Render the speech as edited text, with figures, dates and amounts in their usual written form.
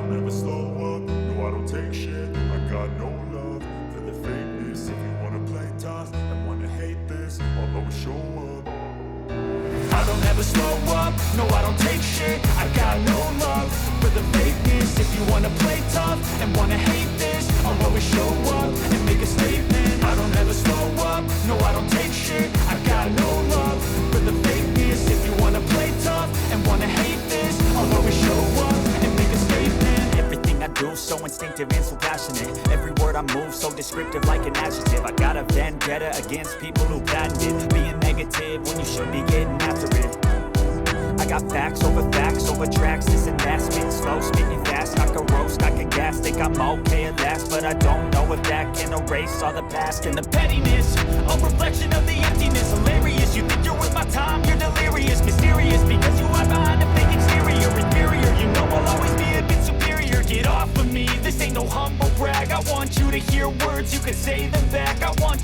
don't ever slow up, no I don't take shit. I got no love for the fakeness. If you wanna play tough and wanna hate this, I'll always show up. I don't ever slow up, no I don't take shit. I got no love for the fakeness. If you wanna play tough and wanna hate this, I'll always show up and make a statement. I don't ever slow up, no I don't take shit. I got no love for the fakeness. If you wanna play tough and wanna hate this, I'll always show up and make a statement. Everything I do so instinctive and so passionate. Every word I move so descriptive like an adjective. I got a vendetta against people who patented being negative when you should be getting after it. I got facts over tracks, this and that. Spitting slow, spitting fast, I can roast, I can gas. Think I'm okay at last, but I don't know if that can erase all the past. And the pettiness, a reflection of the emptiness. Hilarious, you think you're worth my time, you're delirious. Mysterious, because you hide behind a fake exterior. Inferior, you know I'll always be a bit superior. Get off of me, this ain't no humble brag. I want you to hear words, you can say them back. I want